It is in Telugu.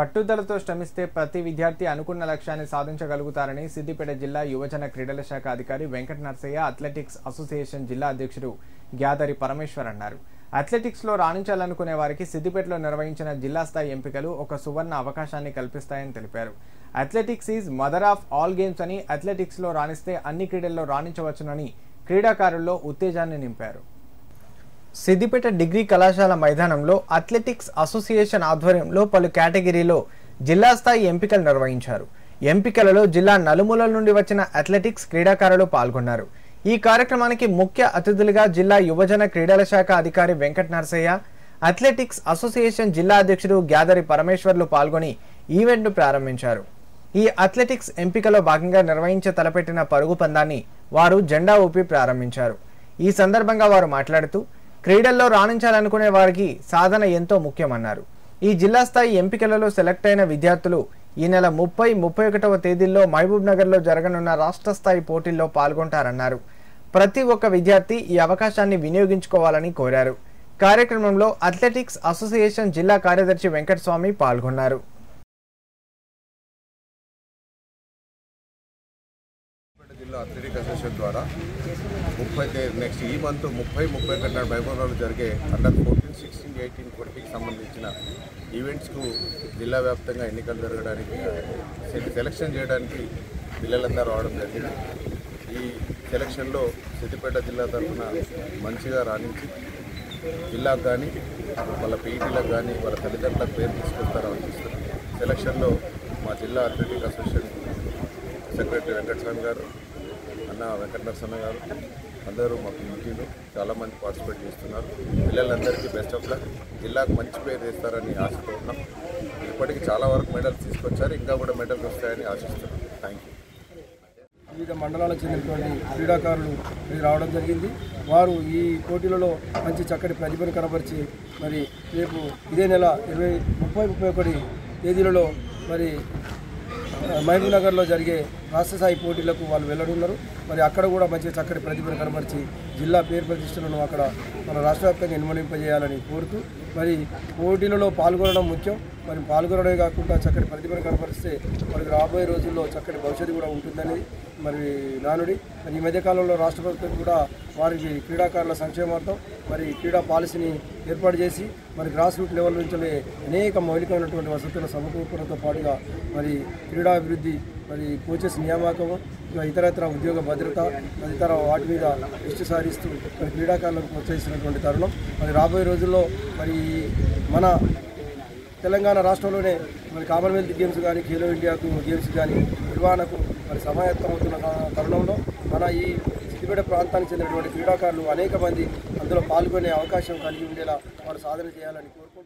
పట్టుదలతో శ్రమిస్తే ప్రతి విద్యార్థి అనుకున్న లక్ష్యాన్ని సాధించగలుగుతారని సిద్దిపేట జిల్లా యువజన క్రీడల శాఖ అధికారి వెంకట నర్సయ్య అథ్లెటిక్స్ అసోసియేషన్ జిల్లా అధ్యక్షుడు గ్యాదరి పరమేశ్వర్ అన్నారు. అథ్లెటిక్స్లో రాణించాలనుకునే వారికి సిద్దిపేటలో నిర్వహించిన జిల్లా స్థాయి ఎంపికలు ఒక సువర్ణ అవకాశాన్ని కల్పిస్తాయని తెలిపారు. Athletics is mother of all games అని, అథ్లెటిక్స్లో రాణిస్తే అన్ని క్రీడల్లో రాణించవచ్చునని క్రీడాకారుల్లో ఉత్తేజాన్ని నింపారు. సిద్దిపేట డిగ్రీ కళాశాల మైదానంలో అథ్లెటిక్స్ అసోసియేషన్ ఆధ్వర్యంలో పలు కేటగిరీలో జిల్లా స్థాయి ఎంపికలు నిర్వహించారు. ఎంపికలలో జిల్లా నలుమూలల నుండి వచ్చిన అథ్లెటిక్స్ క్రీడాకారులు పాల్గొన్నారు. ఈ కార్యక్రమానికి ముఖ్య అతిథులుగా జిల్లా యువజన క్రీడల శాఖ అధికారి వెంకట నర్సయ్య, అథ్లెటిక్స్ అసోసియేషన్ జిల్లా అధ్యక్షుడు గ్యాదరి పరమేశ్వర్లు పాల్గొని ఈవెంట్ను ప్రారంభించారు. ఈ అథ్లెటిక్స్ ఎంపికలో భాగంగా నిర్వహించే తలపెట్టిన పరుగు పందాన్ని వారు జెండా ఊపి ప్రారంభించారు. ఈ సందర్భంగా వారు మాట్లాడుతూ క్రీడల్లో రాణించాలనుకునే వారికి సాధన ఎంతో ముఖ్యమన్నారు. ఈ జిల్లా స్థాయి ఎంపికలలో సెలెక్ట్ అయిన విద్యార్థులు ఈ నెల 30-31వ తేదీల్లో మహబూబ్ నగర్లో జరగనున్న రాష్ట్ర స్థాయి పోటీల్లో పాల్గొంటారన్నారు. ప్రతి ఒక్క విద్యార్థి ఈ అవకాశాన్ని వినియోగించుకోవాలని కోరారు. కార్యక్రమంలో అథ్లెటిక్స్ అసోసియేషన్ జిల్లా కార్యదర్శి వెంకటస్వామి పాల్గొన్నారు. జిల్లా అథ్లెటిక్ అసోసియేషన్ ద్వారా నెక్స్ట్ ఈ మంత్ 30-31 మహబూబ్నగర్లో జరిగే అండర్ 14, 16, 18, 20కి సంబంధించిన ఈవెంట్స్కు జిల్లా వ్యాప్తంగా ఎన్నికలు జరగడానికి సెలక్షన్ చేయడానికి పిల్లలందరూ రావడం జరిగింది. ఈ సెలక్షన్లో సిద్దిపేట జిల్లా తరఫున మంచిగా రాణించి జిల్లాకు కానీ వాళ్ళ పీఈటీలకు కానీ వాళ్ళ తల్లిదండ్రులకు పేరు తీసుకొస్తారని అనిపిస్తుంది. సెలక్షన్లో మా జిల్లా అథ్లెటిక్ అసోసియేషన్ సెక్రటరీ వెంకటస్వామి గారు, అన్న వెంకట నరసన్న గారు అందరూ మా కమిటీలో చాలామంది పార్టిసిపేట్ చేస్తున్నారు. పిల్లలందరికీ బెస్ట్ ఆఫ్ లక్, జిల్లాకు మంచి పేరు తెస్తారని ఆశతో ఉన్నాం. ఇప్పటికీ చాలా వరకు మెడల్స్ తీసుకొచ్చారు, ఇంకా కూడా మెడల్స్ వస్తాయని ఆశిస్తున్నాం. Thank you. వివిధ మండలాలకు చెందినటువంటి క్రీడాకారులు రావడం జరిగింది. వారు ఈ పోటీలలో మంచి చక్కటి ప్రతిభను కనబరిచి మరి రేపు ఇదే నెల 30-31 తేదీలలో మరి మహబూబ్ నగర్లో జరిగే రాష్ట్ర స్థాయి పోటీలకు వాళ్ళు వెళ్ళనున్నారు. మరి అక్కడ కూడా మంచి చక్కటి ప్రతిభను కనబరిచి జిల్లా పేరు ప్రతిష్టలను అక్కడ మన రాష్ట్ర వ్యాప్తంగా ఇన్వలింపజేయాలని కోరుతూ మరి పోటీలలో పాల్గొనడం ముఖ్యం. మరి పాల్గొనడమే కాకుండా చక్కటి ప్రతిభను కనబరిస్తే మనకి రాబోయే రోజుల్లో చక్కటి భవిష్యత్తు కూడా ఉంటుందని మరి నానుడి. మరి ఈ మధ్యకాలంలో రాష్ట్ర ప్రభుత్వం కూడా వారికి క్రీడాకారుల సంక్షేమార్థం మరి క్రీడా పాలసీని ఏర్పాటు చేసి మరి గ్రాస్ రూట్ లెవెల్ నుంచి అనేక మౌలికమైనటువంటి వసతుల సమకూర్చడంతో పాటుగా మరి క్రీడాభివృద్ధి, మరి కోచెస్ నియామకం, ఇతరత్ర ఉద్యోగ భద్రత తదితర వాటి మీద దృష్టి సారిస్తూ మరి క్రీడాకారులకు ప్రోత్సహిస్తున్నటువంటి తరుణం. మరి రాబోయే రోజుల్లో మరి మన తెలంగాణ రాష్ట్రంలోనే మరి కామన్వెల్త్ గేమ్స్ కానీ, ఖేలో ఇండియాకు గేమ్స్ కానీ నిర్వహణకు మరి సమాయత్తమవుతున్న తరుణంలో మన ఈ సిద్దిపేట ప్రాంతానికి చెందినటువంటి క్రీడాకారులు అనేక మంది అందులో పాల్గొనే అవకాశం కలిగి ఉండేలా వారు సాధన చేయాలని కోరుకుంటున్నారు.